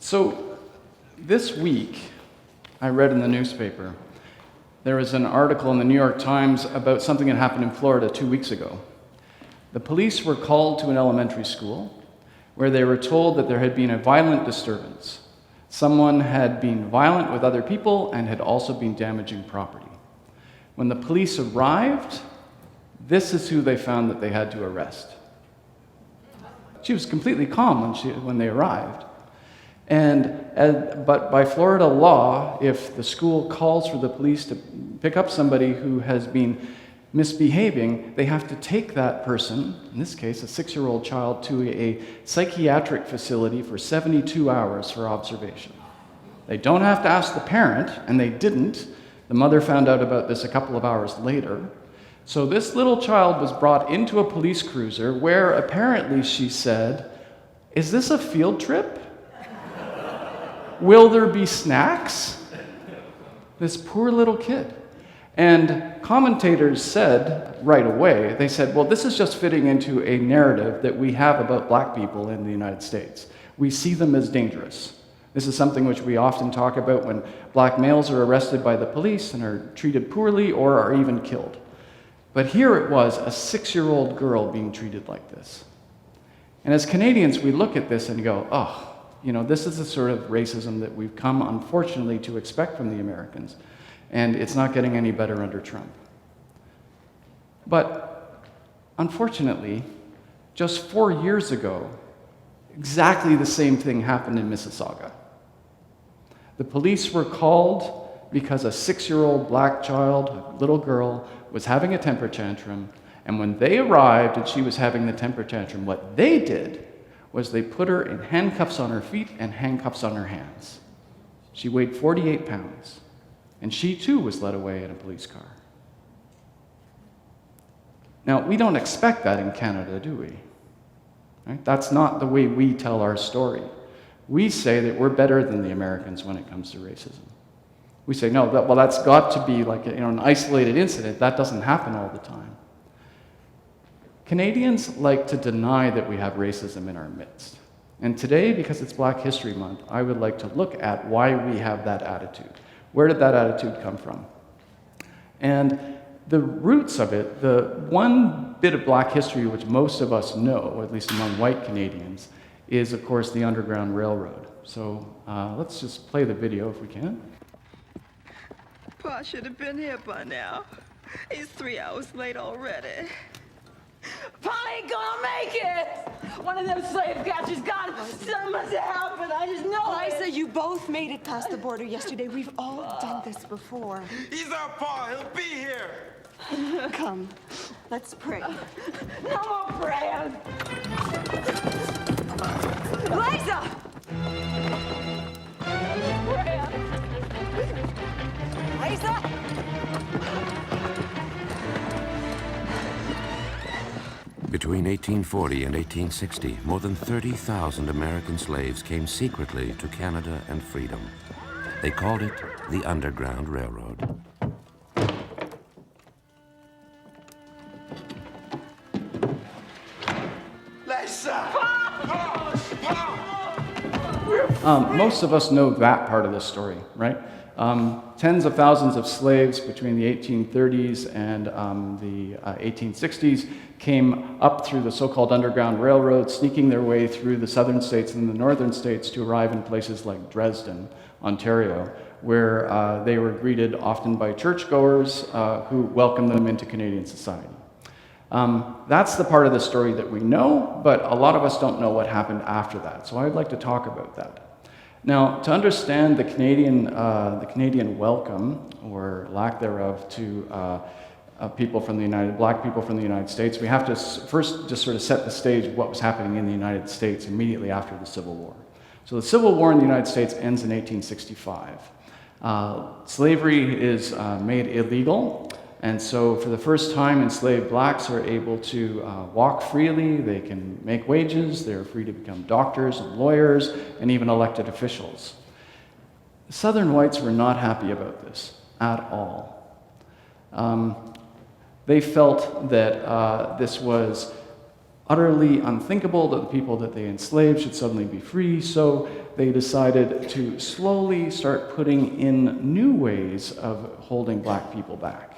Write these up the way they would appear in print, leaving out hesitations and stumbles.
So this week, I read in the newspaper, there was an article in the New York Times about something that happened in Florida 2 weeks ago. The police were called to an elementary school where they were told that there had been a violent disturbance. Someone had been violent with other people and had also been damaging property. When the police arrived, this is who they found that they had to arrest. She was completely calm when they arrived. But by Florida law, if the school calls for the police to pick up somebody who has been misbehaving, they have to take that person, in this case a 6-year-old child, to a psychiatric facility for 72 hours for observation. They don't have to ask the parent, and they didn't. The mother found out about this a couple of hours later. So this little child was brought into a police cruiser where apparently she said, "Is this a field trip? Will there be snacks?" This poor little kid. And commentators said right away, they said, well, this is just fitting into a narrative that we have about black people in the United States. We see them as dangerous. This is something which we often talk about when black males are arrested by the police and are treated poorly or are even killed. But here it was, a 6-year-old girl being treated like this. And as Canadians, we look at this and go, oh, this is the sort of racism that we've come, unfortunately, to expect from the Americans. And it's not getting any better under Trump. But unfortunately, just 4 years ago, exactly the same thing happened in Mississauga. The police were called because a 6-year-old black child, a little girl, was having a temper tantrum. And when they arrived and she was having the temper tantrum, what they did was they put her in handcuffs on her feet and handcuffs on her hands. She weighed 48 pounds, and she too was led away in a police car. Now, we don't expect that in Canada, do we? Right? That's not the way we tell our story. We say that we're better than the Americans when it comes to racism. We say, no, that's got to be like an isolated incident. That doesn't happen all the time. Canadians like to deny that we have racism in our midst. And today, because it's Black History Month, I would like to look at why we have that attitude. Where did that attitude come from? And the roots of it, the one bit of Black history which most of us know, or at least among white Canadians, is, of course, the Underground Railroad. So let's just play the video if we can. Pa should have been here by now. He's 3 hours late already. Pa ain't gonna make it! One of them slave catchers got him. Something must have happened. I just know Liza, you both made it past the border yesterday. We've all done this before. He's our Pa. He'll be here. Come, let's pray. No more praying. Liza! Liza! Between 1840 and 1860, more than 30,000 American slaves came secretly to Canada and freedom. They called it the Underground Railroad. Most of us know that part of the story, right? Tens of thousands of slaves between the 1830s and the 1860s came up through the so-called Underground Railroad, sneaking their way through the southern states and the northern states to arrive in places like Dresden, Ontario, where they were greeted often by churchgoers who welcomed them into Canadian society. That's the part of the story that we know, but a lot of us don't know what happened after that, so I'd like to talk about that. Now, to understand the Canadian welcome, or lack thereof, to black people from the United States, we have to first just sort of set the stage of what was happening in the United States immediately after the Civil War. So the Civil War in the United States ends in 1865. Slavery is made illegal, and so for the first time, enslaved blacks are able to walk freely, they can make wages, they're free to become doctors and lawyers, and even elected officials. Southern whites were not happy about this at all. They felt that this was utterly unthinkable that the people that they enslaved should suddenly be free, so they decided to slowly start putting in new ways of holding black people back.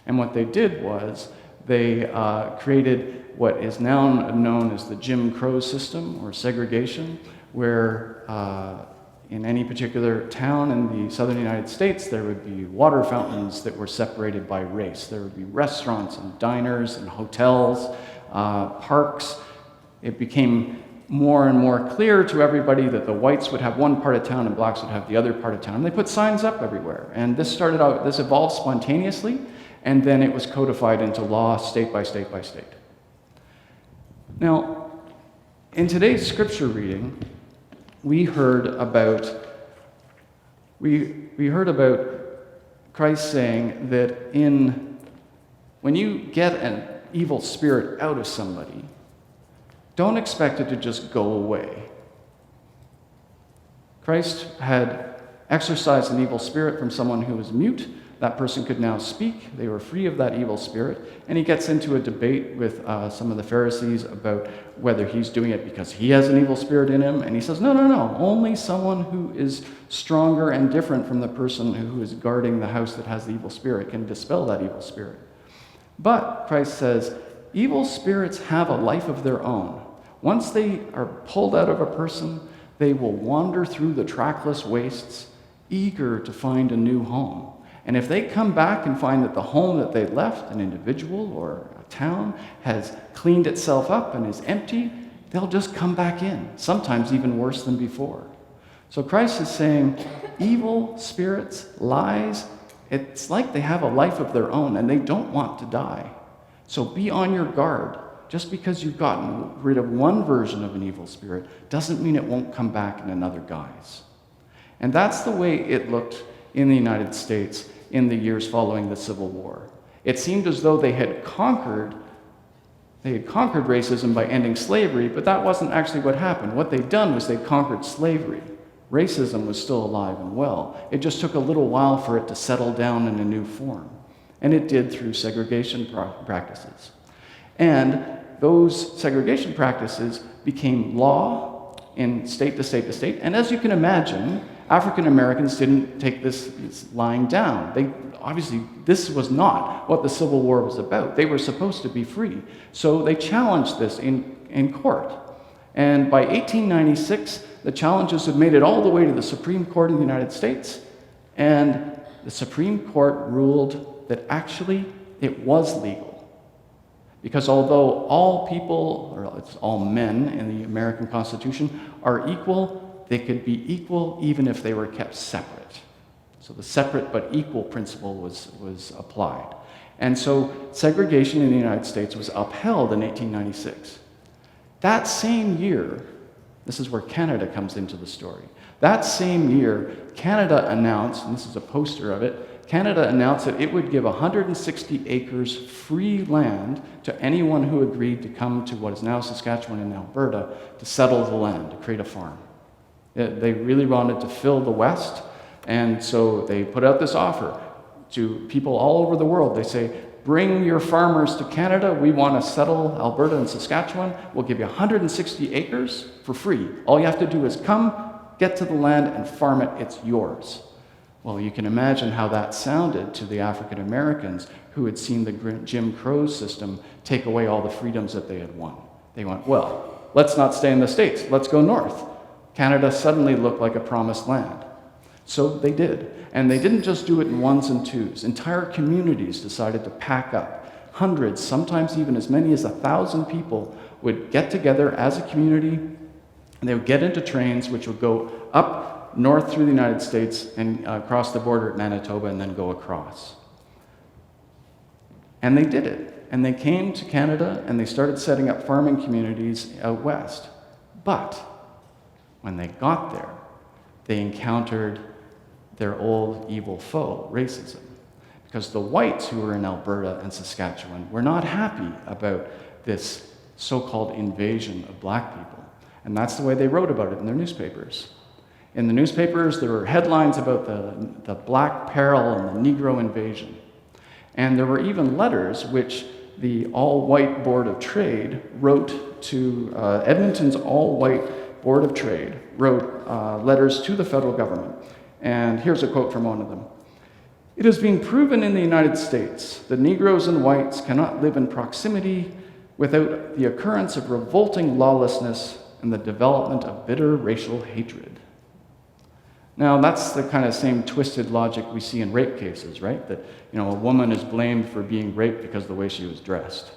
And what they did was they created what is now known as the Jim Crow system or segregation, where in any particular town in the southern United States, there would be water fountains that were separated by race. There would be restaurants and diners and hotels, parks. It became more and more clear to everybody that the whites would have one part of town and blacks would have the other part of town. And they put signs up everywhere. And this evolved spontaneously, and then it was codified into law state by state by state. Now, in today's scripture reading, we heard about Christ saying that when you get an evil spirit out of somebody, don't expect it to just go away. Christ had exorcised an evil spirit from someone who was mute. That person could now speak. They were free of that evil spirit. And he gets into a debate with some of the Pharisees about whether he's doing it because he has an evil spirit in him. And he says, no. Only someone who is stronger and different from the person who is guarding the house that has the evil spirit can dispel that evil spirit. But Christ says, evil spirits have a life of their own. Once they are pulled out of a person, they will wander through the trackless wastes, eager to find a new home. And if they come back and find that the home that they left, an individual or a town, has cleaned itself up and is empty, they'll just come back in, sometimes even worse than before. So Christ is saying, evil spirits, lies, it's like they have a life of their own and they don't want to die. So be on your guard. Just because you've gotten rid of one version of an evil spirit doesn't mean it won't come back in another guise. And that's the way it looked in the United States in the years following the Civil War. It seemed as though they had conquered racism by ending slavery, but that wasn't actually what happened. What they'd done was they conquered slavery. Racism was still alive and well. It just took a little while for it to settle down in a new form. And it did through segregation practices. And those segregation practices became law in state to state to state. And as you can imagine, African Americans didn't take this lying down. Obviously, this was not what the Civil War was about. They were supposed to be free. So they challenged this in court. And by 1896, the challenges had made it all the way to the Supreme Court of the United States. And the Supreme Court ruled that actually it was legal. Because although all people, or it's all men in the American Constitution, are equal, they could be equal even if they were kept separate. So the separate but equal principle was applied. And so segregation in the United States was upheld in 1896. That same year, this is where Canada comes into the story. That same year, Canada announced, and this is a poster of it, Canada announced that it would give 160 acres free land to anyone who agreed to come to what is now Saskatchewan and Alberta to settle the land, to create a farm. They really wanted to fill the West, and so they put out this offer to people all over the world. They say, bring your farmers to Canada. We want to settle Alberta and Saskatchewan. We'll give you 160 acres for free. All you have to do is come, get to the land, and farm it. It's yours. Well, you can imagine how that sounded to the African Americans who had seen the Jim Crow system take away all the freedoms that they had won. They went, well, let's not stay in the States. Let's go north. Canada suddenly looked like a promised land. So they did. And they didn't just do it in ones and twos. Entire communities decided to pack up. Hundreds, sometimes even as many as 1,000 people would get together as a community, and they would get into trains which would go up north through the United States and across the border at Manitoba and then go across. And they did it. And they came to Canada and they started setting up farming communities out west. But when they got there, they encountered their old evil foe, racism. Because the whites who were in Alberta and Saskatchewan were not happy about this so-called invasion of black people. And that's the way they wrote about it in their newspapers. In the newspapers, there were headlines about the black peril and the Negro invasion. And there were even letters which the all-white Board of Trade wrote to Edmonton's all-white Board of Trade wrote letters to the federal government. And here's a quote from one of them. "It has been proven in the United States that Negroes and whites cannot live in proximity without the occurrence of revolting lawlessness and the development of bitter racial hatred." Now, that's the kind of same twisted logic we see in rape cases, right? That, a woman is blamed for being raped because of the way she was dressed,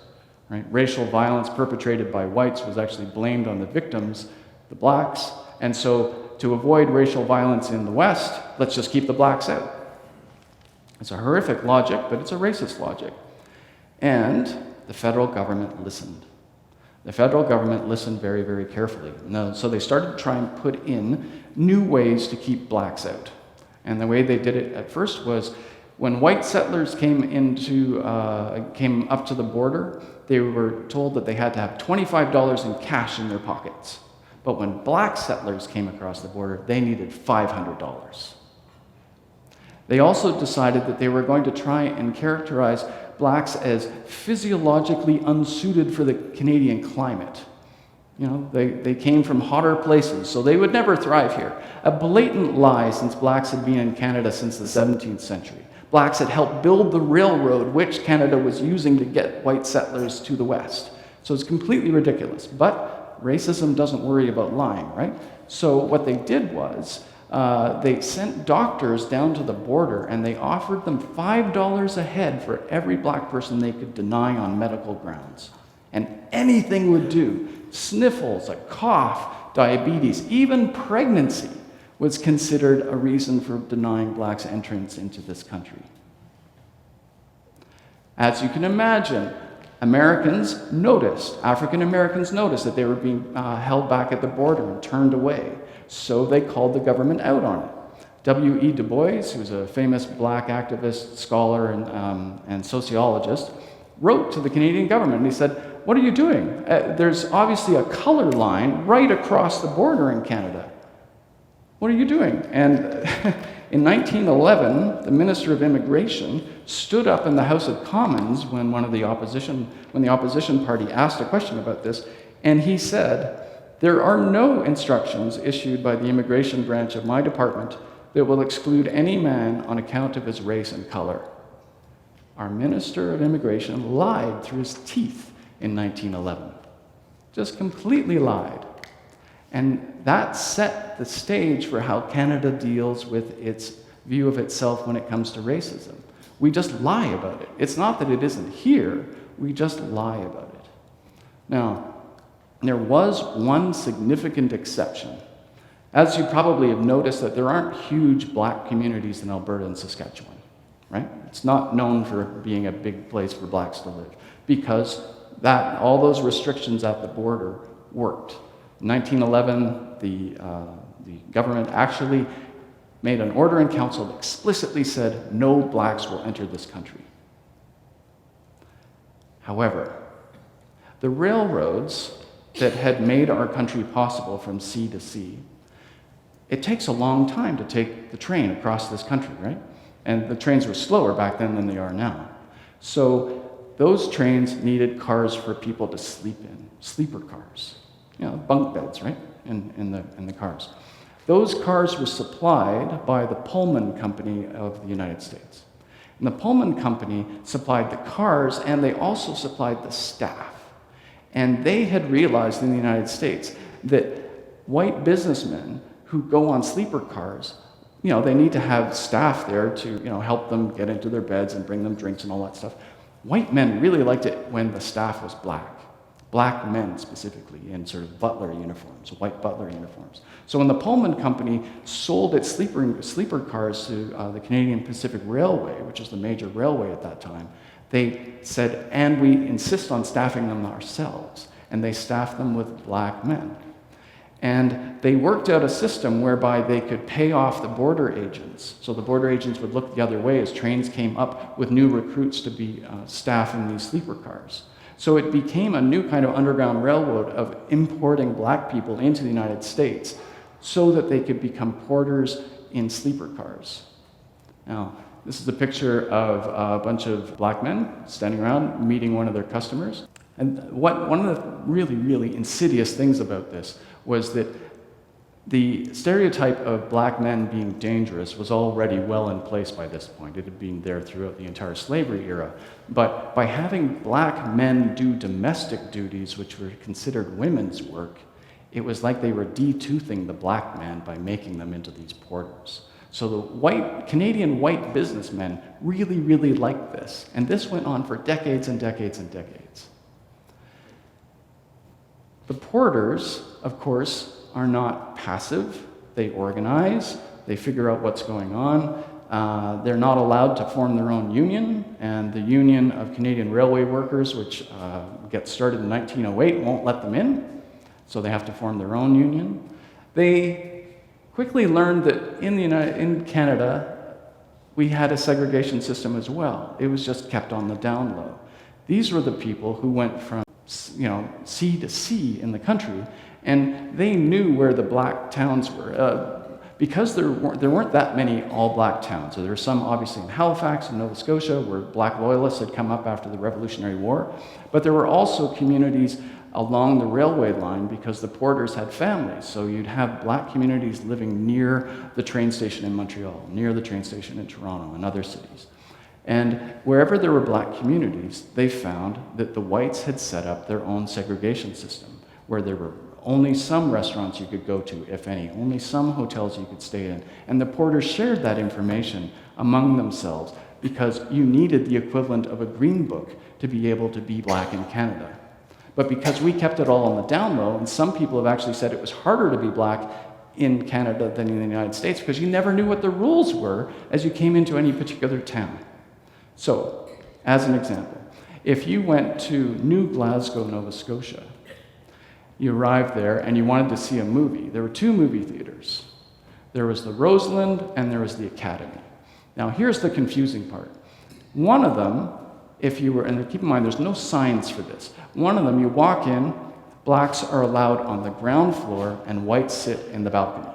right? Racial violence perpetrated by whites was actually blamed on the victims, the blacks, and so to avoid racial violence in the West, let's just keep the blacks out. It's a horrific logic, but it's a racist logic. And the federal government listened. The federal government listened very, very carefully. So they started to try and put in new ways to keep blacks out. And the way they did it at first was when white settlers came up to the border, they were told that they had to have $25 in cash in their pockets. But when black settlers came across the border, they needed $500. They also decided that they were going to try and characterize blacks as physiologically unsuited for the Canadian climate. They came from hotter places, so they would never thrive here. A blatant lie, since blacks had been in Canada since the 17th century. Blacks had helped build the railroad which Canada was using to get white settlers to the West. So it's completely ridiculous. But racism doesn't worry about lying, right? So what they did was they sent doctors down to the border and they offered them $5 a head for every black person they could deny on medical grounds. And anything would do. Sniffles, a cough, diabetes, even pregnancy was considered a reason for denying blacks entrance into this country. As you can imagine, African Americans noticed that they were being held back at the border and turned away. So they called the government out on it. W.E. Du Bois, who's a famous black activist, scholar, and sociologist, wrote to the Canadian government and he said, "What are you doing? There's obviously a color line right across the border in Canada. What are you doing?" And in 1911, the Minister of Immigration stood up in the House of Commons when the opposition party asked a question about this, and he said, "There are no instructions issued by the immigration branch of my department that will exclude any man on account of his race and color." Our Minister of Immigration lied through his teeth in 1911. Just completely lied. And that set the stage for how Canada deals with its view of itself when it comes to racism. We just lie about it. It's not that it isn't here, we just lie about it. Now, there was one significant exception. As you probably have noticed, that there aren't huge black communities in Alberta and Saskatchewan, right? It's not known for being a big place for blacks to live because all those restrictions at the border worked. In 1911, the government actually made an order in council that explicitly said no blacks will enter this country. However, the railroads that had made our country possible from sea to sea, it takes a long time to take the train across this country, right? And the trains were slower back then than they are now. So those trains needed cars for people to sleep in, sleeper cars, bunk beds, right, in the cars. Those cars were supplied by the Pullman Company of the United States. And the Pullman Company supplied the cars, and they also supplied the staff. And they had realized in the United States that white businessmen who go on sleeper cars, they need to have staff there to, help them get into their beds and bring them drinks and all that stuff. White men really liked it when the staff was black men specifically, in sort of butler uniforms, white butler uniforms. So when the Pullman Company sold its sleeper cars to the Canadian Pacific Railway, which was the major railway at that time, they said, and we insist on staffing them ourselves. And they staffed them with black men. And they worked out a system whereby they could pay off the border agents. So the border agents would look the other way as trains came up with new recruits to be staffing these sleeper cars. So it became a new kind of underground railroad of importing black people into the United States so that they could become porters in sleeper cars. Now, this is a picture of a bunch of black men standing around meeting one of their customers. And one of the really, really insidious things about this was that The stereotype of black men being dangerous was already well in place by this point. It had been there throughout the entire slavery era. But by having black men do domestic duties, which were considered women's work, it was like they were de-toothing the black man by making them into these porters. So the Canadian white businessmen really, really liked this. And this went on for decades and decades and decades. The porters, of course, are not passive. They organize, they figure out what's going on. They're not allowed to form their own union, and the Union of Canadian Railway Workers, which gets started in 1908, won't let them in, so they have to form their own union. They quickly learned that in Canada, we had a segregation system as well. It was just kept on the down low. These were the people who went from sea to sea in the country, and they knew where the black towns were. Because there weren't that many all-black towns. So there were some, obviously, in Halifax and Nova Scotia, where black loyalists had come up after the Revolutionary War. But there were also communities along the railway line because the porters had families. So you'd have black communities living near the train station in Montreal, near the train station in Toronto, and other cities. And wherever there were black communities, they found that the whites had set up their own segregation system, where there were only some restaurants you could go to, if any, only some hotels you could stay in. And the porters shared that information among themselves because you needed the equivalent of a green book to be able to be black in Canada. But because we kept it all on the down low, and some people have actually said it was harder to be black in Canada than in the United States because you never knew what the rules were as you came into any particular town. So, as an example, if you went to New Glasgow, Nova Scotia, you arrived there and you wanted to see a movie. There were two movie theaters. There was the Roseland and there was the Academy. Now here's the confusing part. One of them, and keep in mind there's no signs for this. One of them, you walk in, blacks are allowed on the ground floor and whites sit in the balcony.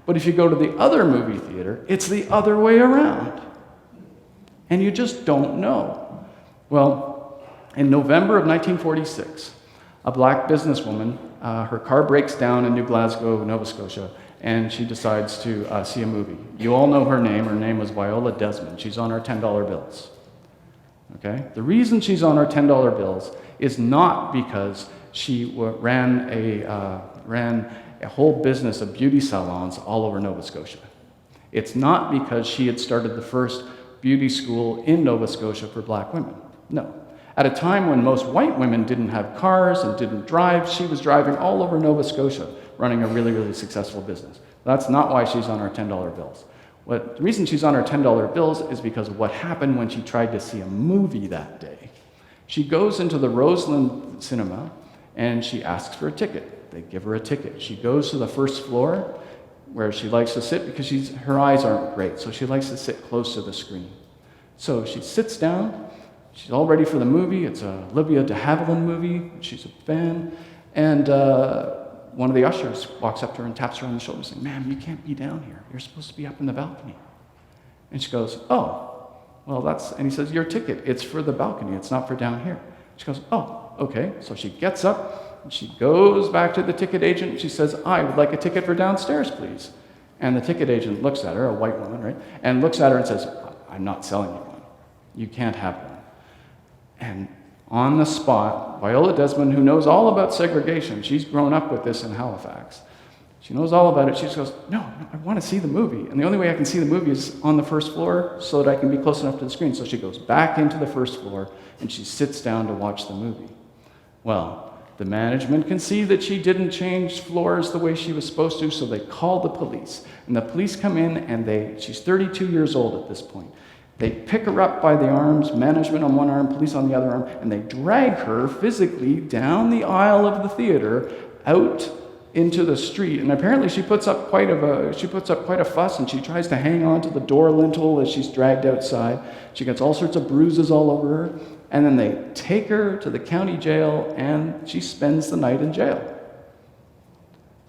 But if you go to the other movie theater, it's the other way around. And you just don't know. Well, in November of 1946, a black businesswoman, her car breaks down in New Glasgow, Nova Scotia, and she decides to see a movie. You all know her name. Her name was Viola Desmond. She's on our $10 bills. Okay? The reason she's on our $10 bills is not because she ran a whole business of beauty salons all over Nova Scotia. It's not because she had started the first beauty school in Nova Scotia for black women. No. At a time when most white women didn't have cars and didn't drive, she was driving all over Nova Scotia, running a really, really successful business. That's not why she's on our $10 bills. The reason she's on our $10 bills is because of what happened when she tried to see a movie that day. She goes into the Roseland Cinema and she asks for a ticket. They give her a ticket. She goes to the first floor where she likes to sit because her eyes aren't great, so she likes to sit close to the screen. So she sits down. She's all ready for the movie. It's a Olivia de Havilland movie. She's a fan. And one of the ushers walks up to her and taps her on the shoulder saying, "Ma'am, you can't be down here. You're supposed to be up in the balcony." And she goes, "Oh, well, and he says, "Your ticket, it's for the balcony. It's not for down here." She goes, "Oh, okay." So she gets up and she goes back to the ticket agent and she says, "I would like a ticket for downstairs, please." And the ticket agent looks at her, a white woman, right? And looks at her and says, "I'm not selling you one. You can't have one." And on the spot, Viola Desmond, who knows all about segregation, she's grown up with this in Halifax. She knows all about it. She just goes, no, I want to see the movie. And the only way I can see the movie is on the first floor so that I can be close enough to the screen. So she goes back into the first floor and she sits down to watch the movie. Well, the management can see that she didn't change floors the way she was supposed to, so they call the police. And the police come in and she's 32 years old at this point. They pick her up by the arms, management on one arm, police on the other arm, and they drag her physically down the aisle of the theater out into the street. And apparently she puts up quite a fuss, and she tries to hang on to the door lintel as she's dragged outside. She gets all sorts of bruises all over her, and then they take her to the county jail, and she spends the night in jail.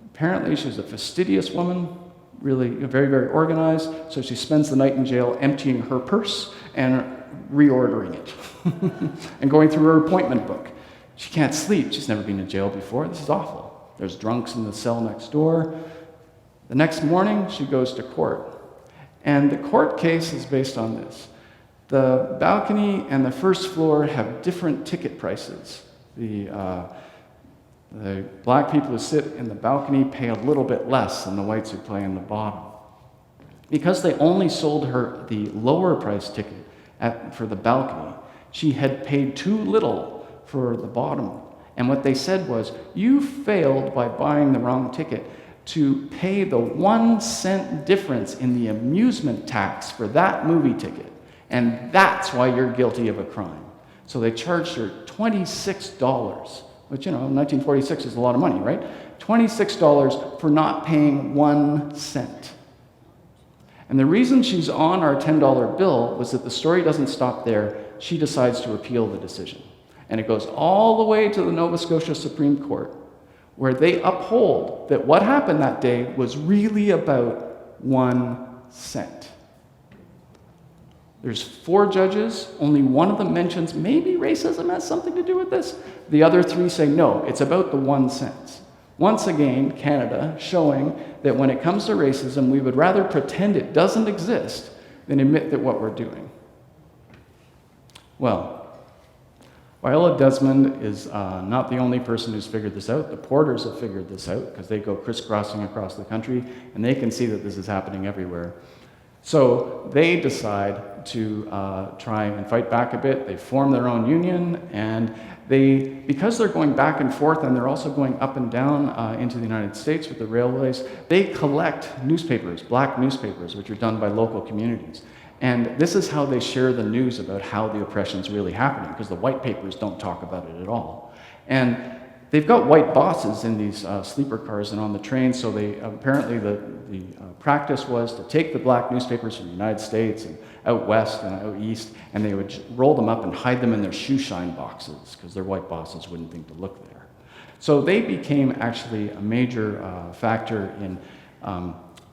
Apparently she's a fastidious woman, really very, very organized, so she spends the night in jail emptying her purse and reordering it and going through her appointment book. She can't sleep. She's never been in jail before. This is awful. There's drunks in the cell next door. The next morning, she goes to court. And the court case is based on this. The balcony and the first floor have different ticket prices. The black people who sit in the balcony pay a little bit less than the whites who play in the bottom. Because they only sold her the lower price ticket for the balcony, she had paid too little for the bottom. And what they said was, you failed by buying the wrong ticket to pay the 1 cent difference in the amusement tax for that movie ticket. And that's why you're guilty of a crime. So they charged her $26, which, in 1946 is a lot of money, right? $26 for not paying 1 cent. And the reason she's on our $10 bill was that the story doesn't stop there. She decides to appeal the decision. And it goes all the way to the Nova Scotia Supreme Court, where they uphold that what happened that day was really about 1 cent. There's 4 judges. Only one of them mentions maybe racism has something to do with this. The other 3 say no, it's about the 1 cent. Once again, Canada showing that when it comes to racism, we would rather pretend it doesn't exist than admit that what we're doing. Well, Viola Desmond is not the only person who's figured this out. The Porters have figured this out because they go crisscrossing across the country and they can see that this is happening everywhere. So they decide to try and fight back a bit. They form their own union, and because they're going back and forth and they're also going up and down into the United States with the railways, they collect newspapers, black newspapers, which are done by local communities. And this is how they share the news about how the oppression's really happening, because the white papers don't talk about it at all. And they've got white bosses in these sleeper cars and on the train, so they apparently the practice was to take the black newspapers from the United States and out west and out east, and they would roll them up and hide them in their shoe shine boxes, because their white bosses wouldn't think to look there. So they became actually a major factor in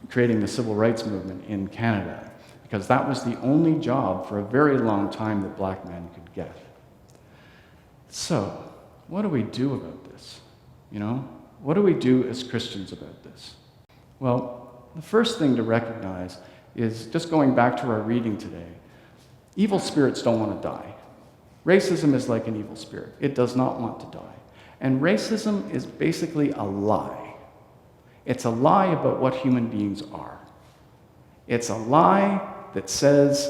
creating the civil rights movement in Canada, because that was the only job for a very long time that black men could get. So, what do we do about this? What do we do as Christians about this? Well, the first thing to recognize is, just going back to our reading today, evil spirits don't want to die. Racism is like an evil spirit. It does not want to die. And racism is basically a lie. It's a lie about what human beings are. It's a lie that says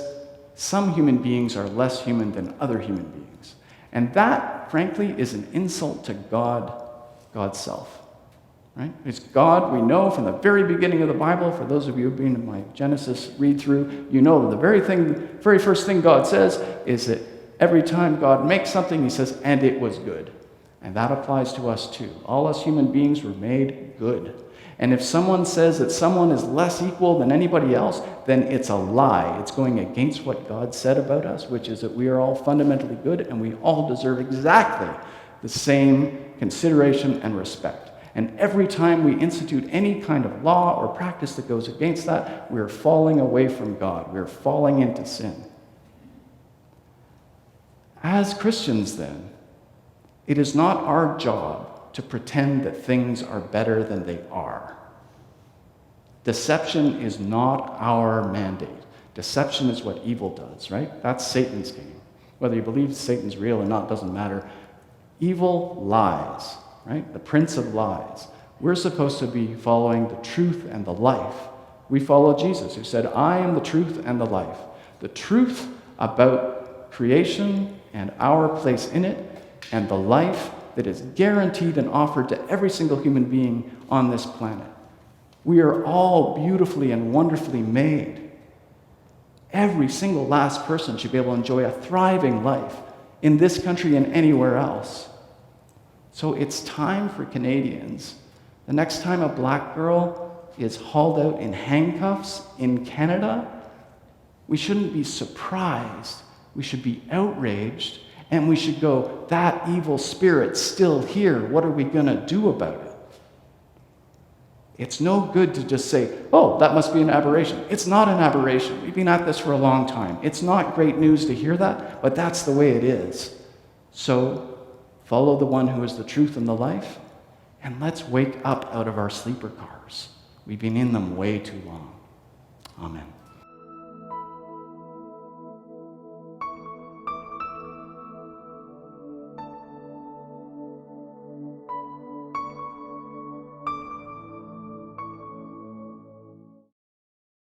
some human beings are less human than other human beings. And that, frankly, is an insult to God, God's self. Right? It's God, we know from the very beginning of the Bible, for those of you who've been in my Genesis read-through, you know that the very first thing God says is that every time God makes something, he says, and it was good. And that applies to us too. All us human beings were made good. And if someone says that someone is less equal than anybody else, then it's a lie. It's going against what God said about us, which is that we are all fundamentally good and we all deserve exactly the same consideration and respect. And every time we institute any kind of law or practice that goes against that, we're falling away from God. We're falling into sin. As Christians, then, it is not our job to pretend that things are better than they are. Deception is not our mandate. Deception is what evil does, right? That's Satan's game. Whether you believe Satan's real or not doesn't matter. Evil lies, right? The prince of lies. We're supposed to be following the truth and the life. We follow Jesus, who said, I am the truth and the life. The truth about creation and our place in it, and the life that is guaranteed and offered to every single human being on this planet. We are all beautifully and wonderfully made. Every single last person should be able to enjoy a thriving life in this country and anywhere else. So it's time for Canadians, the next time a black girl is hauled out in handcuffs in Canada, we shouldn't be surprised. We should be outraged, and we should go, that evil spirit's still here. What are we going to do about it? It's no good to just say, oh, that must be an aberration. It's not an aberration. We've been at this for a long time. It's not great news to hear that, but that's the way it is. So follow the one who is the truth and the life, and let's wake up out of our sleeper cars. We've been in them way too long. Amen.